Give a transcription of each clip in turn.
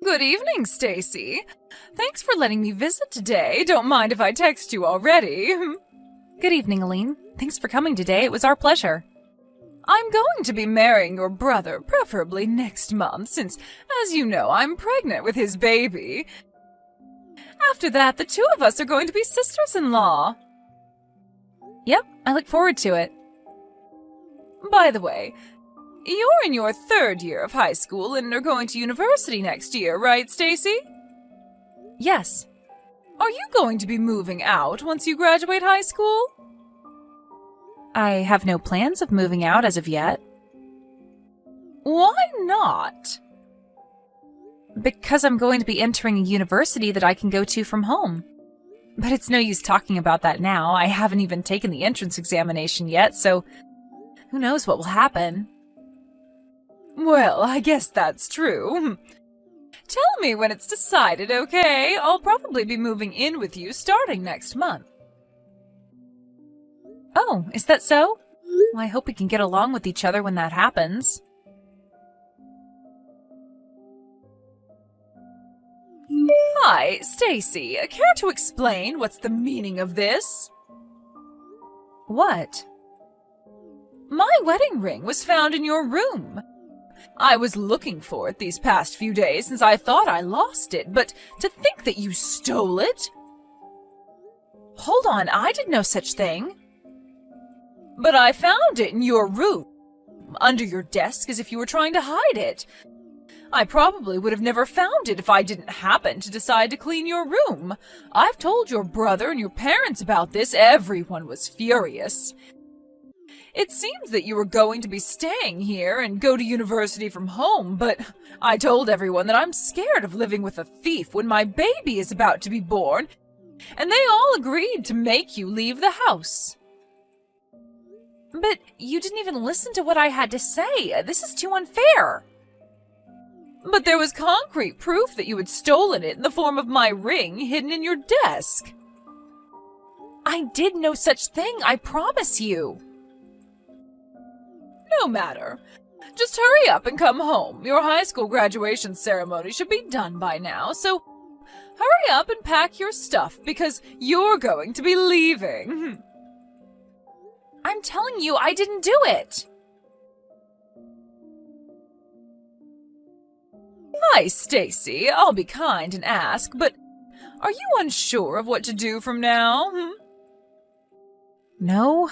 Good evening, Stacy. Thanks for letting me visit today. Don't mind if I text you already. Good evening, Aline. Thanks for coming today. It was our pleasure. I'm going to be marrying your brother, preferably next month, since, as you know, I'm pregnant with his baby. After that, the two of us are going to be sisters-in-law. Yep, I look forward to it. By the way, you're in your 3rd year of high school and are going to university next year, right, Stacy? Yes. Are you going to be moving out once you graduate high school? I have no plans of moving out as of yet. Why not? Because I'm going to be entering a university that I can go to from home. But it's no use talking about that now. I haven't even taken the entrance examination yet, so who knows what will happen. Well, I guess that's true. Tell me when it's decided, okay? I'll probably be moving in with you starting next month. Oh, is that so? Well, I hope we can get along with each other when that happens. Hi, Stacy. Care to explain what's the meaning of this? What? My wedding ring was found in your room. I was looking for it these past few days since I thought I lost it, but to think that you stole it? Hold on, I did no such thing. But I found it in your room, under your desk as if you were trying to hide it. I probably would have never found it if I didn't happen to decide to clean your room. I've told your brother and your parents about this. Everyone was furious. It seems that you were going to be staying here and go to university from home, but I told everyone that I'm scared of living with a thief when my baby is about to be born, and they all agreed to make you leave the house. But you didn't even listen to what I had to say. This is too unfair. But there was concrete proof that you had stolen it in the form of my ring hidden in your desk. I did no such thing, I promise you. No matter. Just hurry up and come home. Your high school graduation ceremony should be done by now, so hurry up and pack your stuff because you're going to be leaving. I'm telling you, I didn't do it. Hi, Stacy. I'll be kind and ask, but are you unsure of what to do from now? No.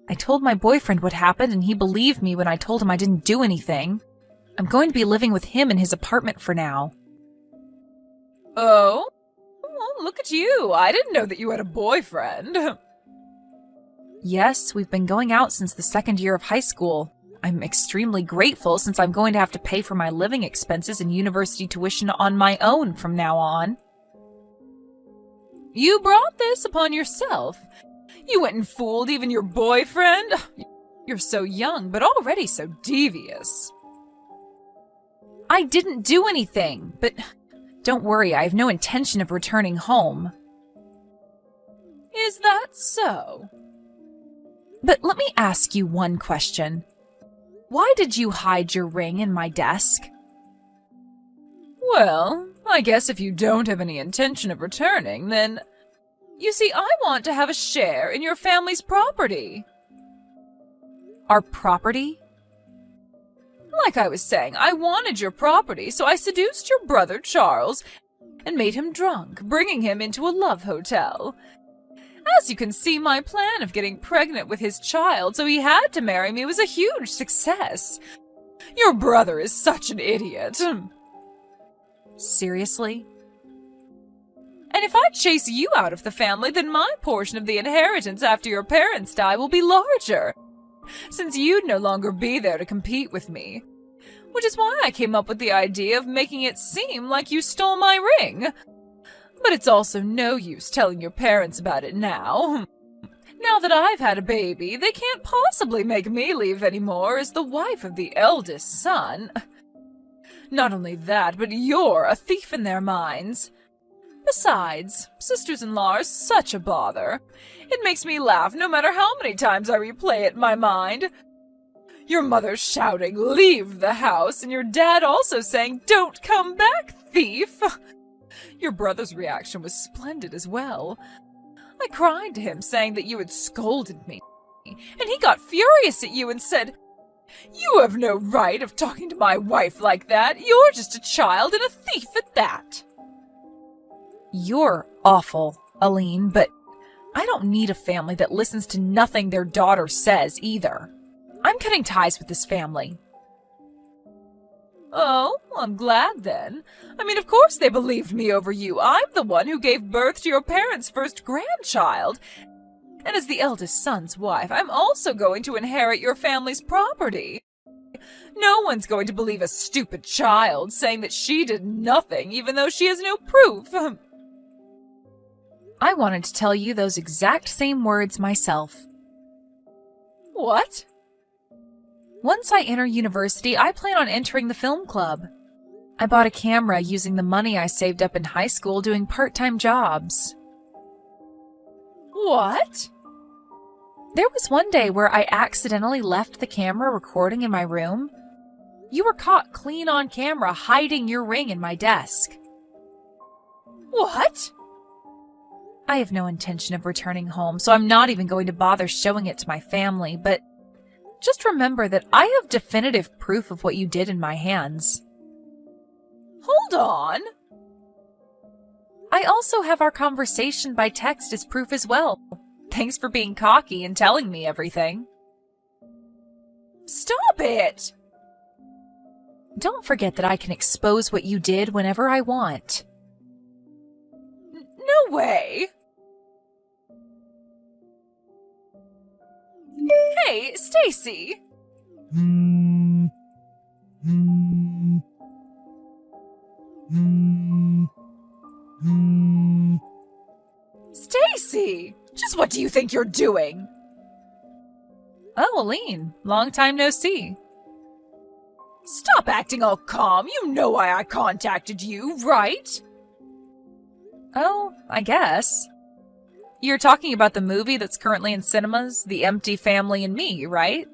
I told my boyfriend what happened, and he believed me when I told him I didn't do anything. I'm going to be living with him in his apartment for now. Oh? Well, look at you. I didn't know that you had a boyfriend. Yes, we've been going out since the 2nd year of high school. I'm extremely grateful since I'm going to have to pay for my living expenses and university tuition on my own from now on. You brought this upon yourself. You went and fooled even your boyfriend? You're so young, but already so devious. I didn't do anything, but don't worry, I have no intention of returning home. Is that so? But let me ask you one question. Why did you hide your ring in my desk? Well, I guess if you don't have any intention of returning, then... You see, I want to have a share in your family's property. Our property? Like I was saying, I wanted your property, so I seduced your brother, Charles, and made him drunk, bringing him into a love hotel. As you can see, my plan of getting pregnant with his child so he had to marry me was a huge success. Your brother is such an idiot. Seriously? And if I chase you out of the family, then my portion of the inheritance after your parents die will be larger, since you'd no longer be there to compete with me. Which is why I came up with the idea of making it seem like you stole my ring. But it's also no use telling your parents about it now. Now that I've had a baby, they can't possibly make me leave anymore as the wife of the eldest son. Not only that, but you're a thief in their minds. Besides, sisters-in-law are such a bother. It makes me laugh no matter how many times I replay it in my mind. Your mother shouting, "Leave the house," and your dad also saying, "Don't come back, thief? Your brother's reaction was splendid as well. I cried to him, saying that you had scolded me, and he got furious at you and said, "You have no right of talking to my wife like that. You're just a child and a thief at that." You're awful, Aline, but I don't need a family that listens to nothing their daughter says either. I'm cutting ties with this family. Oh, I'm glad then. I mean, of course they believed me over you. I'm the one who gave birth to your parents' first grandchild. And as the eldest son's wife, I'm also going to inherit your family's property. No one's going to believe a stupid child saying that she did nothing, even though she has no proof. I wanted to tell you those exact same words myself. What? Once I enter university, I plan on entering the film club. I bought a camera using the money I saved up in high school doing part-time jobs. What? There was one day where I accidentally left the camera recording in my room. You were caught clean on camera hiding your ring in my desk. What? I have no intention of returning home, so I'm not even going to bother showing it to my family, but just remember that I have definitive proof of what you did in my hands. Hold on. I also have our conversation by text as proof as well. Thanks for being cocky and telling me everything. Stop it! Don't forget that I can expose what you did whenever I want. No way! Hey, Stacy! Stacy! Just what do you think you're doing? Oh, Aline, long time no see. Stop acting all calm. You know why I contacted you, right? Oh, I guess. You're talking about the movie that's currently in cinemas, The Empty Family and Me, right?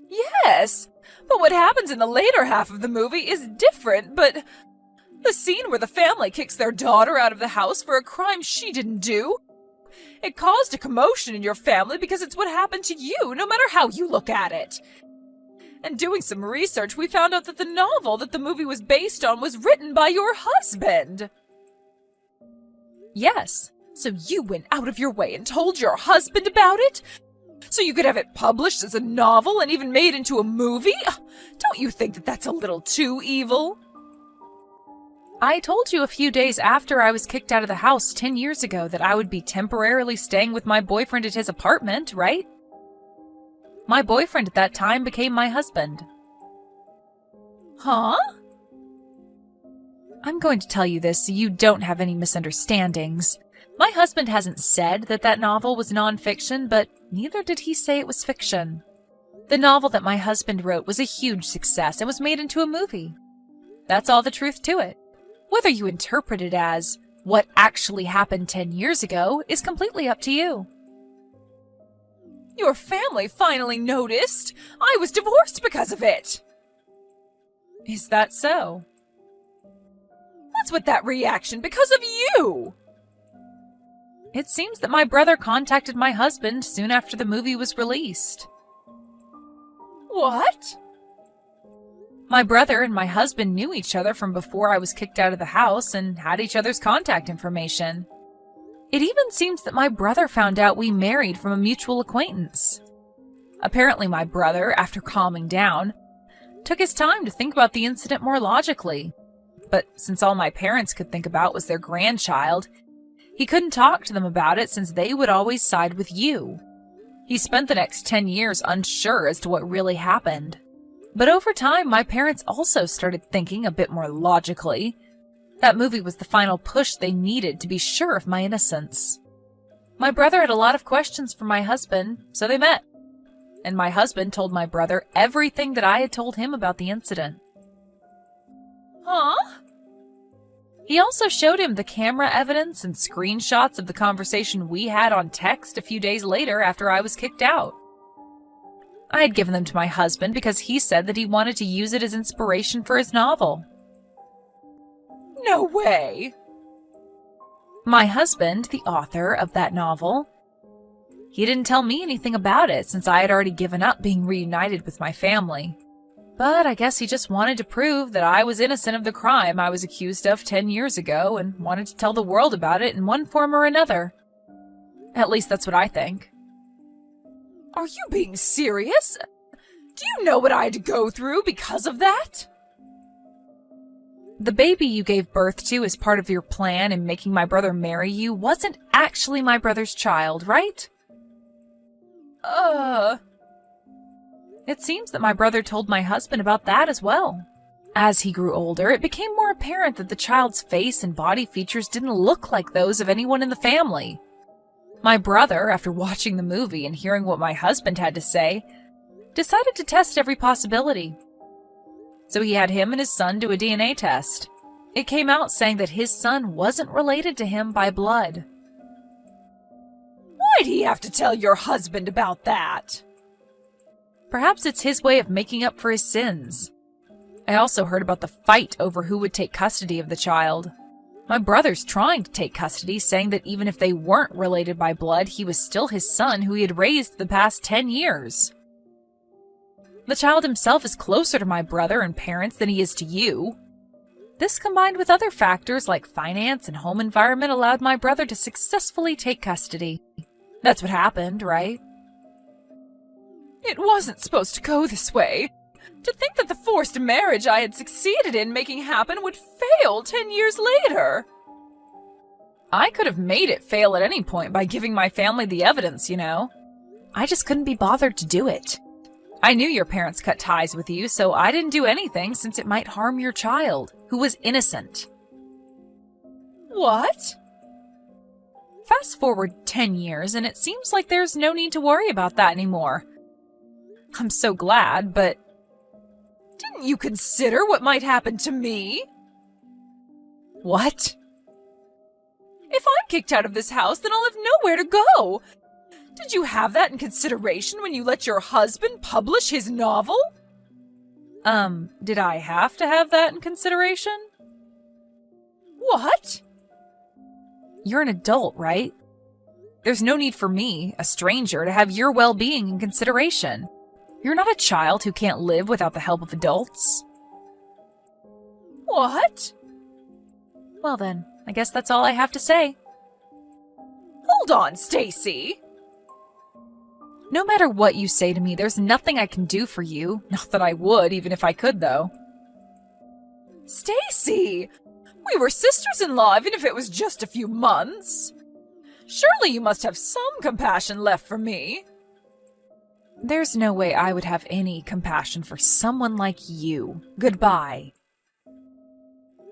Yes, but what happens in the later half of the movie is different, but the scene where the family kicks their daughter out of the house for a crime she didn't do, it caused a commotion in your family because it's what happened to you, no matter how you look at it. And doing some research, we found out that the novel that the movie was based on was written by your husband. Yes. So you went out of your way and told your husband about it? So you could have it published as a novel and even made into a movie? Don't you think that that's a little too evil? I told you a few days after I was kicked out of the house 10 years ago that I would be temporarily staying with my boyfriend at his apartment, right? My boyfriend at that time became my husband. Huh? I'm going to tell you this so you don't have any misunderstandings. My husband hasn't said that that novel was nonfiction, but neither did he say it was fiction. The novel that my husband wrote was a huge success and was made into a movie. That's all the truth to it. Whether you interpret it as what actually happened 10 years ago is completely up to you. Your family finally noticed. I was divorced because of it. Is that so? What's with that reaction? Because of you! It seems that my brother contacted my husband soon after the movie was released. What? My brother and my husband knew each other from before I was kicked out of the house and had each other's contact information. It even seems that my brother found out we married from a mutual acquaintance. Apparently my brother, after calming down, took his time to think about the incident more logically. But since all my parents could think about was their grandchild, he couldn't talk to them about it since they would always side with you. He spent the next 10 years unsure as to what really happened. But over time, my parents also started thinking a bit more logically. That movie was the final push they needed to be sure of my innocence. My brother had a lot of questions for my husband, so they met. And my husband told my brother everything that I had told him about the incident. Huh? He also showed him the camera evidence and screenshots of the conversation we had on text a few days later after I was kicked out. I had given them to my husband because he said that he wanted to use it as inspiration for his novel. No way! My husband, the author of that novel, he didn't tell me anything about it since I had already given up being reunited with my family. But I guess he just wanted to prove that I was innocent of the crime I was accused of 10 years ago and wanted to tell the world about it in one form or another. At least that's what I think. Are you being serious? Do you know what I had to go through because of that? The baby you gave birth to as part of your plan in making my brother marry you wasn't actually my brother's child, right? It seems that my brother told my husband about that as well. As he grew older, it became more apparent that the child's face and body features didn't look like those of anyone in the family. My brother, after watching the movie and hearing what my husband had to say, decided to test every possibility. So he had him and his son do a DNA test. It came out saying that his son wasn't related to him by blood. Why'd he have to tell your husband about that? Perhaps it's his way of making up for his sins. I also heard about the fight over who would take custody of the child. My brother's trying to take custody, saying that even if they weren't related by blood, he was still his son who he had raised the past 10 years. The child himself is closer to my brother and parents than he is to you. This, combined with other factors like finance and home environment, allowed my brother to successfully take custody. That's what happened, right? It wasn't supposed to go this way. To think that the forced marriage I had succeeded in making happen would fail 10 years later. I could have made it fail at any point by giving my family the evidence, you know. I just couldn't be bothered to do it. I knew your parents cut ties with you, so I didn't do anything since it might harm your child, who was innocent. What? Fast forward 10 years, and it seems like there's no need to worry about that anymore. I'm so glad, but... Didn't you consider what might happen to me? What? If I'm kicked out of this house, then I'll have nowhere to go. Did you have that in consideration when you let your husband publish his novel? Did I have to have that in consideration? What? You're an adult, right? There's no need for me, a stranger, to have your well-being in consideration. You're not a child who can't live without the help of adults. What? Well then, I guess that's all I have to say. Hold on, Stacy. No matter what you say to me, there's nothing I can do for you. Not that I would, even if I could, though. Stacy! We were sisters-in-law, even if it was just a few months. Surely you must have some compassion left for me. There's no way I would have any compassion for someone like you. Goodbye.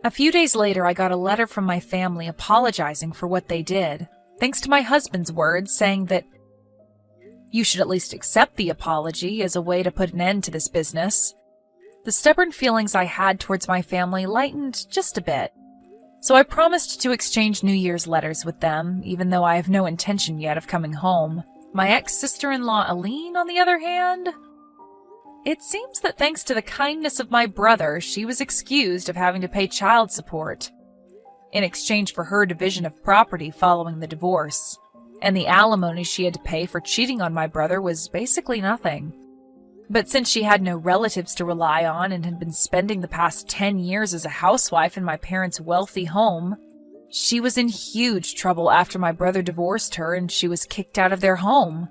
A few days later, I got a letter from my family apologizing for what they did, thanks to my husband's words saying that you should at least accept the apology as a way to put an end to this business. The stubborn feelings I had towards my family lightened just a bit, so I promised to exchange New Year's letters with them, even though I have no intention yet of coming home. My ex-sister-in-law Aline, on the other hand, it seems that thanks to the kindness of my brother, she was excused of having to pay child support in exchange for her division of property following the divorce. And the alimony she had to pay for cheating on my brother was basically nothing. But since she had no relatives to rely on and had been spending the past 10 years as a housewife in my parents' wealthy home, she was in huge trouble after my brother divorced her and she was kicked out of their home.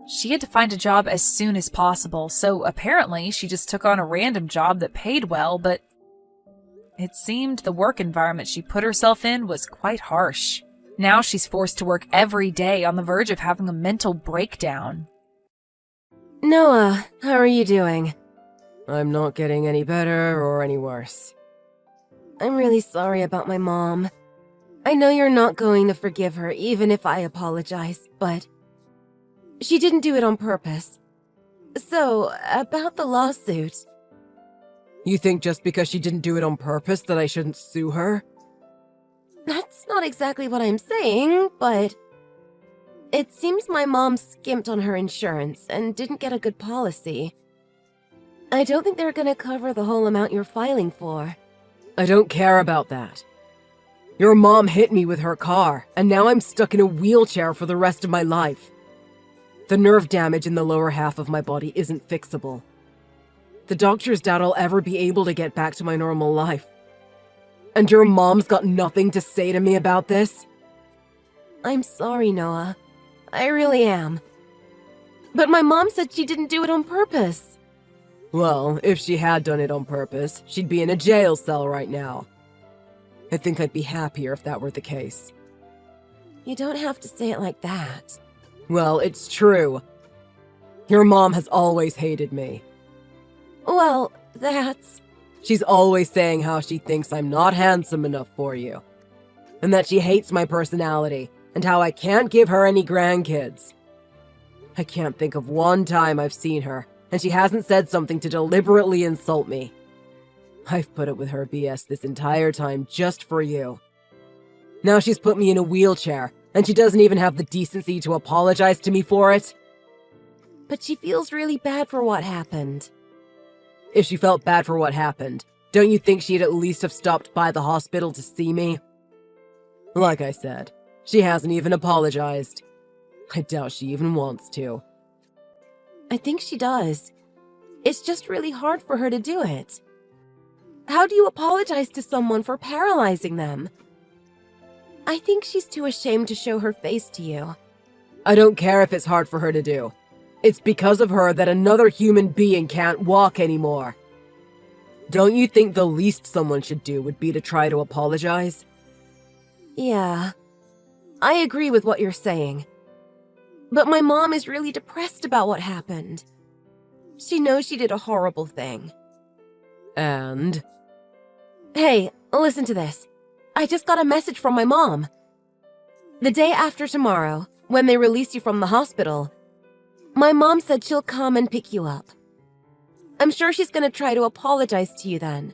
She had to find a job as soon as possible, so apparently she just took on a random job that paid well, but it seemed the work environment she put herself in was quite harsh. Now she's forced to work every day on the verge of having a mental breakdown. Noah, how are you doing? I'm not getting any better or any worse. I'm really sorry about my mom. I know you're not going to forgive her even if I apologize, but she didn't do it on purpose. So, about the lawsuit. You think just because she didn't do it on purpose that I shouldn't sue her? That's not exactly what I'm saying, but it seems my mom skimped on her insurance and didn't get a good policy. I don't think they're gonna cover the whole amount you're filing for. I don't care about that. Your mom hit me with her car, and now I'm stuck in a wheelchair for the rest of my life. The nerve damage in the lower half of my body isn't fixable. The doctors doubt I'll ever be able to get back to my normal life. And your mom's got nothing to say to me about this? I'm sorry, Noah. I really am. But my mom said she didn't do it on purpose. Well, if she had done it on purpose, she'd be in a jail cell right now. I think I'd be happier if that were the case. You don't have to say it like that. Well, it's true. Your mom has always hated me. Well, that's... She's always saying how she thinks I'm not handsome enough for you. And that she hates my personality, and how I can't give her any grandkids. I can't think of one time I've seen her, and she hasn't said something to deliberately insult me. I've put up with her BS this entire time just for you. Now she's put me in a wheelchair, and she doesn't even have the decency to apologize to me for it. But she feels really bad for what happened. If she felt bad for what happened, don't you think she'd at least have stopped by the hospital to see me? Like I said, she hasn't even apologized. I doubt she even wants to. I think she does. It's just really hard for her to do it. How do you apologize to someone for paralyzing them? I think she's too ashamed to show her face to you. I don't care if it's hard for her to do. It's because of her that another human being can't walk anymore. Don't you think the least someone should do would be to try to apologize? Yeah, I agree with what you're saying. But my mom is really depressed about what happened. She knows she did a horrible thing. And? Hey, listen to this. I just got a message from my mom. The day after tomorrow, when they release you from the hospital, my mom said she'll come and pick you up. I'm sure she's gonna try to apologize to you then.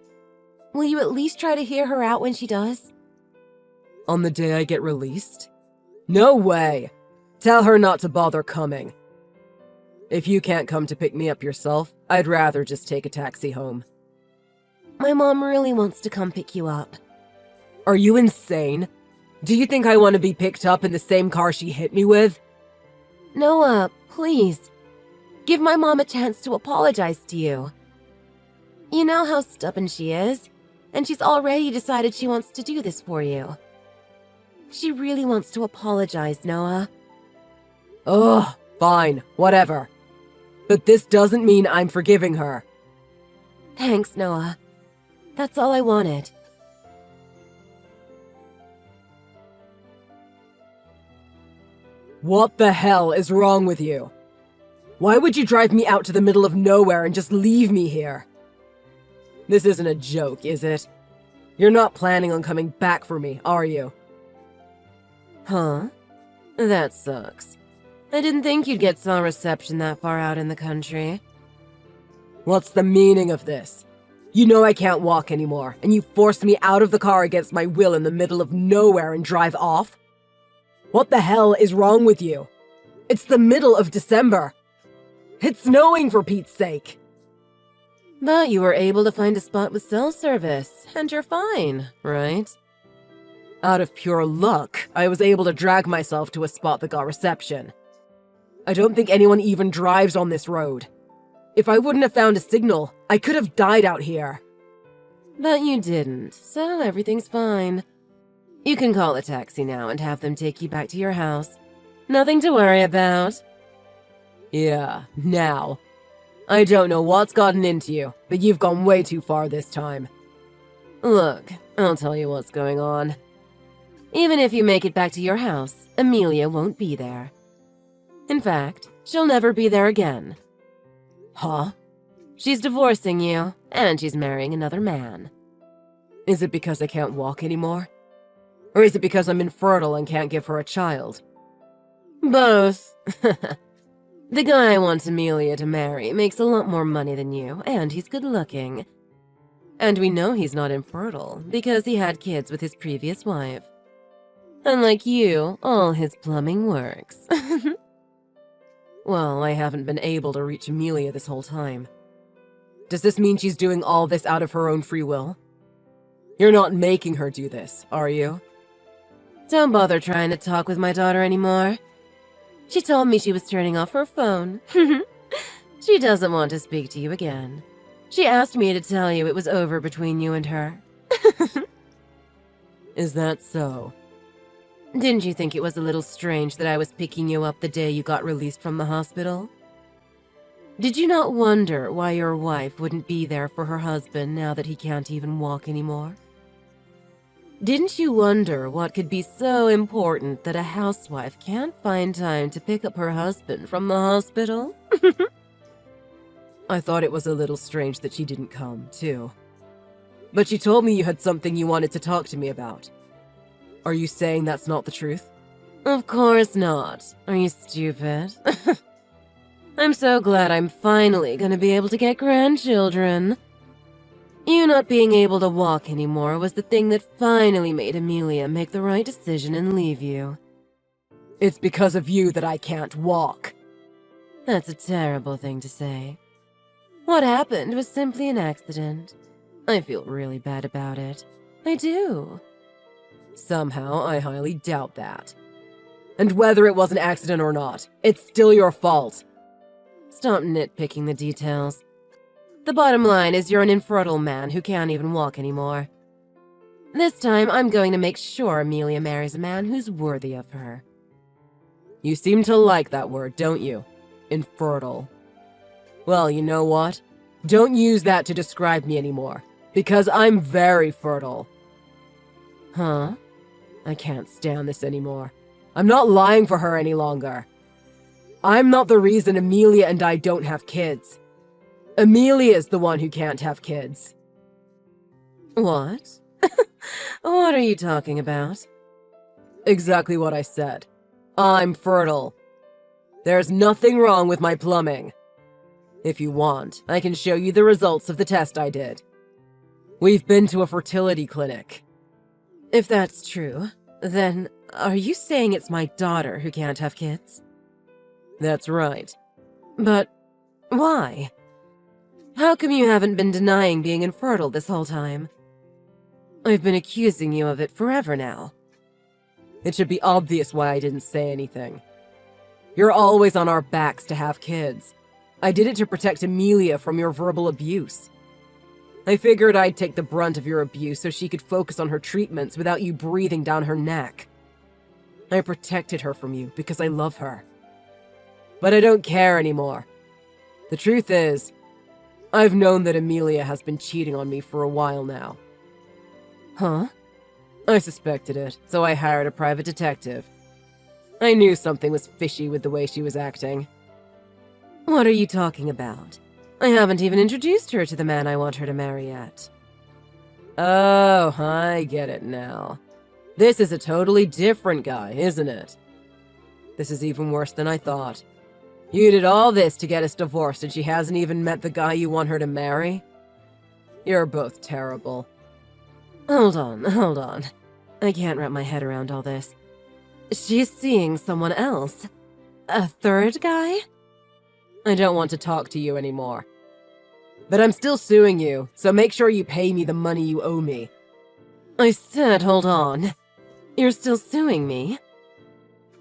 Will you at least try to hear her out when she does? On the day I get released? No way! Tell her not to bother coming. If you can't come to pick me up yourself, I'd rather just take a taxi home. My mom really wants to come pick you up. Are you insane? Do you think I want to be picked up in the same car she hit me with? Noah, please. Give my mom a chance to apologize to you. You know how stubborn she is, and she's already decided she wants to do this for you. She really wants to apologize, Noah. Ugh, fine, whatever. But this doesn't mean I'm forgiving her. Thanks, Noah. That's all I wanted. What the hell is wrong with you? Why would you drive me out to the middle of nowhere and just leave me here? This isn't a joke, is it? You're not planning on coming back for me, are you? Huh? That sucks. I didn't think you'd get some reception that far out in the country. What's the meaning of this? You know I can't walk anymore, and you forced me out of the car against my will in the middle of nowhere and drive off? What the hell is wrong with you? It's the middle of December. It's snowing, for Pete's sake. But you were able to find a spot with cell service, and you're fine, right? Out of pure luck, I was able to drag myself to a spot that got reception. I don't think anyone even drives on this road. If I wouldn't have found a signal, I could have died out here. But you didn't, so everything's fine. You can call a taxi now and have them take you back to your house. Nothing to worry about. Yeah, now. I don't know what's gotten into you, but you've gone way too far this time. Look, I'll tell you what's going on. Even if you make it back to your house, Amelia won't be there. In fact, she'll never be there again. Huh? She's divorcing you, and she's marrying another man. Is it because I can't walk anymore? Or is it because I'm infertile and can't give her a child? Both. The guy wants Amelia to marry makes a lot more money than you, and he's good looking. And we know he's not infertile because he had kids with his previous wife. Unlike you, all his plumbing works. Well, I haven't been able to reach Amelia this whole time. Does this mean she's doing all this out of her own free will? You're not making her do this, are you? Don't bother trying to talk with my daughter anymore. She told me she was turning off her phone. She doesn't want to speak to you again. She asked me to tell you it was over between you and her. Is that so? Didn't you think it was a little strange that I was picking you up the day you got released from the hospital? Did you not wonder why your wife wouldn't be there for her husband now that he can't even walk anymore? Didn't you wonder what could be so important that a housewife can't find time to pick up her husband from the hospital? I thought it was a little strange that she didn't come, too. But you told me you had something you wanted to talk to me about. Are you saying that's not the truth? Of course not. Are you stupid? I'm so glad I'm finally gonna be able to get grandchildren. You not being able to walk anymore was the thing that finally made Amelia make the right decision and leave you. It's because of you that I can't walk. That's a terrible thing to say. What happened was simply an accident. I feel really bad about it. I do. Somehow, I highly doubt that. And whether it was an accident or not, it's still your fault. Stop nitpicking the details. The bottom line is you're an infertile man who can't even walk anymore. This time, I'm going to make sure Amelia marries a man who's worthy of her. You seem to like that word, don't you? Infertile. Well, you know what? Don't use that to describe me anymore, because I'm very fertile. Huh? I can't stand this anymore. I'm not lying for her any longer. I'm not the reason Amelia and I don't have kids. Amelia's the one who can't have kids. What? What are you talking about? Exactly what I said. I'm fertile. There's nothing wrong with my plumbing. If you want, I can show you the results of the test I did. We've been to a fertility clinic. If that's true, then are you saying it's my daughter who can't have kids? That's right. But why? How come you haven't been denying being infertile this whole time? I've been accusing you of it forever now. It should be obvious why I didn't say anything. You're always on our backs to have kids. I did it to protect Amelia from your verbal abuse. I figured I'd take the brunt of your abuse so she could focus on her treatments without you breathing down her neck. I protected her from you because I love her. But I don't care anymore. The truth is, I've known that Amelia has been cheating on me for a while now. Huh? I suspected it, so I hired a private detective. I knew something was fishy with the way she was acting. What are you talking about? I haven't even introduced her to the man I want her to marry yet. Oh, I get it now. This is a totally different guy, isn't it? This is even worse than I thought. You did all this to get us divorced and she hasn't even met the guy you want her to marry? You're both terrible. Hold on. I can't wrap my head around all this. She's seeing someone else? A third guy? I don't want to talk to you anymore. But I'm still suing you, so make sure you pay me the money you owe me. I said hold on. You're still suing me?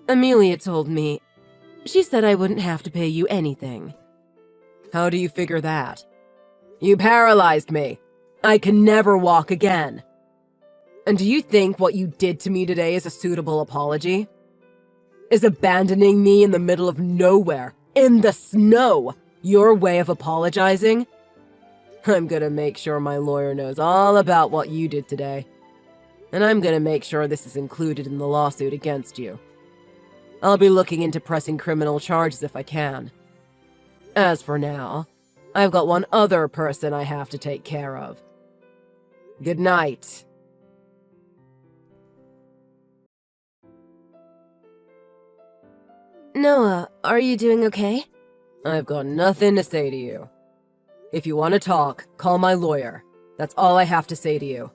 Amelia told me. She said I wouldn't have to pay you anything. How do you figure that? You paralyzed me. I can never walk again. And do you think what you did to me today is a suitable apology? Is abandoning me in the middle of nowhere, in the snow, your way of apologizing? I'm gonna make sure my lawyer knows all about what you did today. And I'm gonna make sure this is included in the lawsuit against you. I'll be looking into pressing criminal charges if I can. As for now, I've got one other person I have to take care of. Good night. Noah, are you doing okay? I've got nothing to say to you. If you want to talk, call my lawyer. That's all I have to say to you.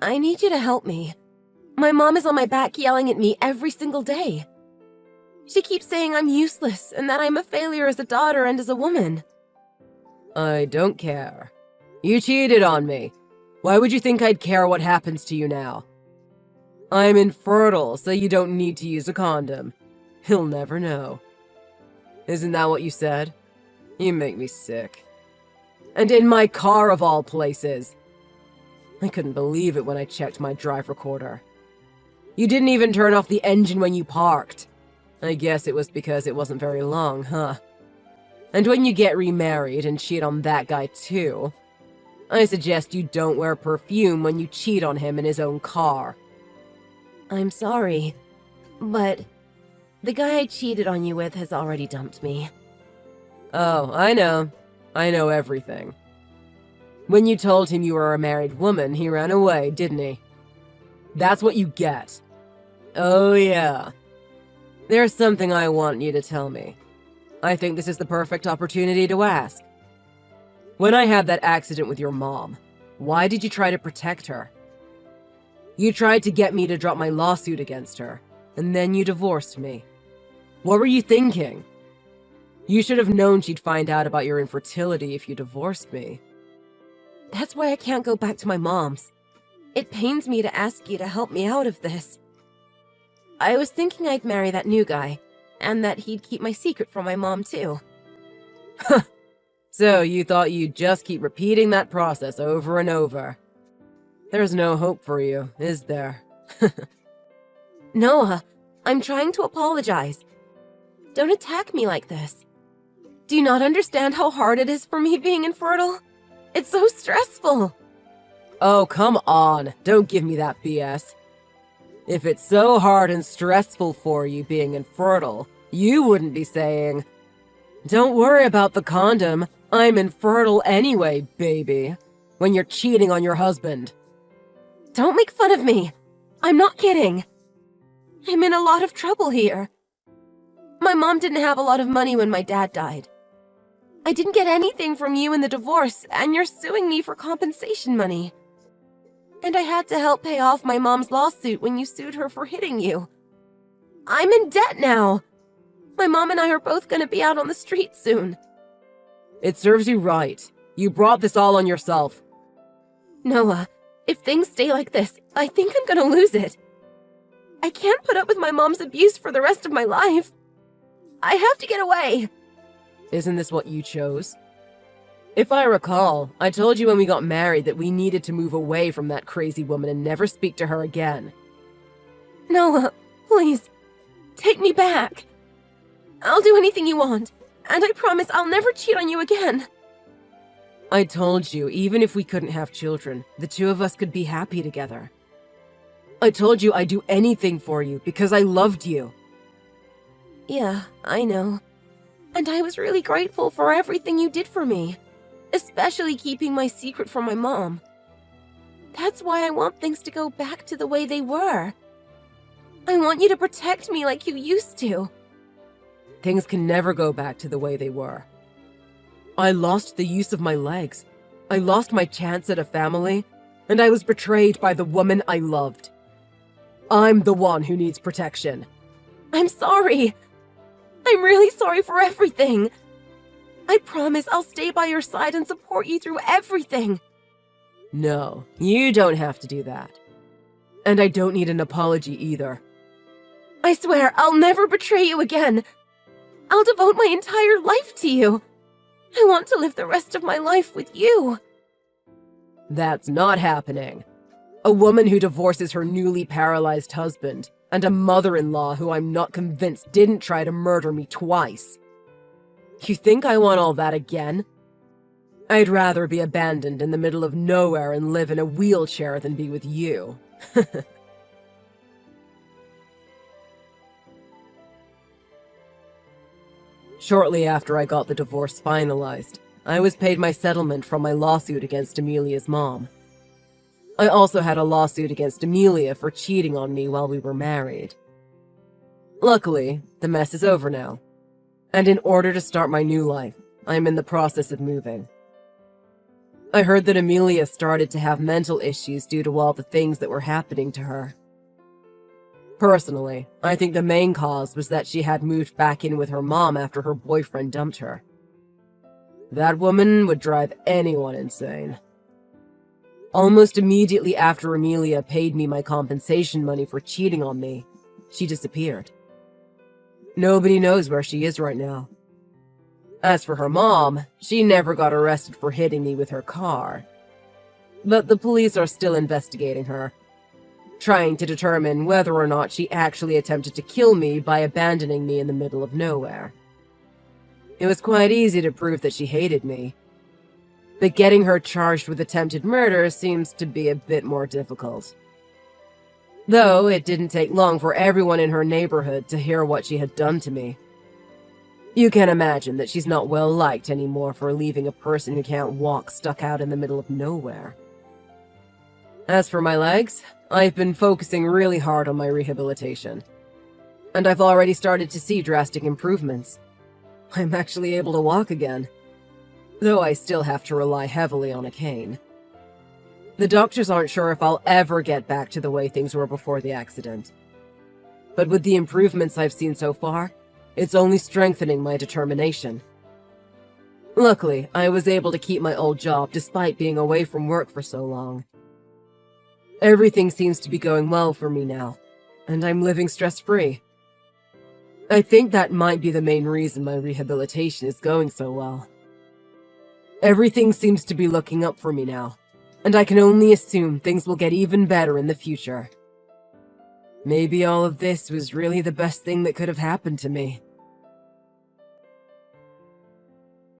I need you to help me. My mom is on my back yelling at me every single day. She keeps saying I'm useless and that I'm a failure as a daughter and as a woman. I don't care. You cheated on me. Why would you think I'd care what happens to you now? I'm infertile, so you don't need to use a condom. He'll never know. Isn't that what you said? You make me sick. And in my car of all places. I couldn't believe it when I checked my drive recorder. You didn't even turn off the engine when you parked. I guess it was because it wasn't very long, huh? And when you get remarried and cheat on that guy too, I suggest you don't wear perfume when you cheat on him in his own car. I'm sorry, but the guy I cheated on you with has already dumped me. Oh, I know. I know everything. When you told him you were a married woman, he ran away, didn't he? That's what you get. Oh, yeah. There's something I want you to tell me. I think this is the perfect opportunity to ask. When I had that accident with your mom, why did you try to protect her? You tried to get me to drop my lawsuit against her, and then you divorced me. What were you thinking? You should have known she'd find out about your infertility if you divorced me. That's why I can't go back to my mom's. It pains me to ask you to help me out of this. I was thinking I'd marry that new guy, and that he'd keep my secret from my mom too. So you thought you'd just keep repeating that process over and over. There's no hope for you, is there? Noah, I'm trying to apologize. Don't attack me like this. Do you not understand how hard it is for me being infertile? It's so stressful. Oh, come on. Don't give me that BS. If it's so hard and stressful for you being infertile, you wouldn't be saying, "Don't worry about the condom. I'm infertile anyway, baby," when you're cheating on your husband. Don't make fun of me. I'm not kidding. I'm in a lot of trouble here. My mom didn't have a lot of money when my dad died. I didn't get anything from you in the divorce, and you're suing me for compensation money. And I had to help pay off my mom's lawsuit when you sued her for hitting you. I'm in debt now. My mom and I are both going to be out on the street soon. It serves you right. You brought this all on yourself. Noah, if things stay like this, I think I'm going to lose it. I can't put up with my mom's abuse for the rest of my life. I have to get away. Isn't this what you chose? If I recall, I told you when we got married that we needed to move away from that crazy woman and never speak to her again. Noah, please, take me back. I'll do anything you want, and I promise I'll never cheat on you again. I told you, even if we couldn't have children, the two of us could be happy together. I told you I'd do anything for you because I loved you. Yeah, I know. And I was really grateful for everything you did for me, especially keeping my secret from my mom. That's why I want things to go back to the way they were. I want you to protect me like you used to. Things can never go back to the way they were. I lost the use of my legs. I lost my chance at a family, and I was betrayed by the woman I loved. I'm the one who needs protection. I'm sorry. I'm really sorry for everything. I promise I'll stay by your side and support you through everything. No, you don't have to do that. And I don't need an apology either. I swear I'll never betray you again. I'll devote my entire life to you. I want to live the rest of my life with you. That's not happening. A woman who divorces her newly paralyzed husband, and a mother-in-law who I'm not convinced didn't try to murder me twice. You think I want all that again? I'd rather be abandoned in the middle of nowhere and live in a wheelchair than be with you. Shortly after I got the divorce finalized, I was paid my settlement from my lawsuit against Amelia's mom. I also had a lawsuit against Amelia for cheating on me while we were married. Luckily, the mess is over now. And in order to start my new life, I am in the process of moving. I heard that Amelia started to have mental issues due to all the things that were happening to her. Personally, I think the main cause was that she had moved back in with her mom after her boyfriend dumped her. That woman would drive anyone insane. Almost immediately after Amelia paid me my compensation money for cheating on me, she disappeared. Nobody knows where she is right now. As for her mom, she never got arrested for hitting me with her car. But the police are still investigating her, trying to determine whether or not she actually attempted to kill me by abandoning me in the middle of nowhere. It was quite easy to prove that she hated me, but getting her charged with attempted murder seems to be a bit more difficult. Though it didn't take long for everyone in her neighborhood to hear what she had done to me. You can imagine that she's not well liked anymore for leaving a person who can't walk stuck out in the middle of nowhere. As for my legs, I've been focusing really hard on my rehabilitation, and I've already started to see drastic improvements. I'm actually able to walk again, though I still have to rely heavily on a cane. The doctors aren't sure if I'll ever get back to the way things were before the accident. But with the improvements I've seen so far, it's only strengthening my determination. Luckily, I was able to keep my old job despite being away from work for so long. Everything seems to be going well for me now, and I'm living stress-free. I think that might be the main reason my rehabilitation is going so well. Everything seems to be looking up for me now, and I can only assume things will get even better in the future. Maybe all of this was really the best thing that could have happened to me.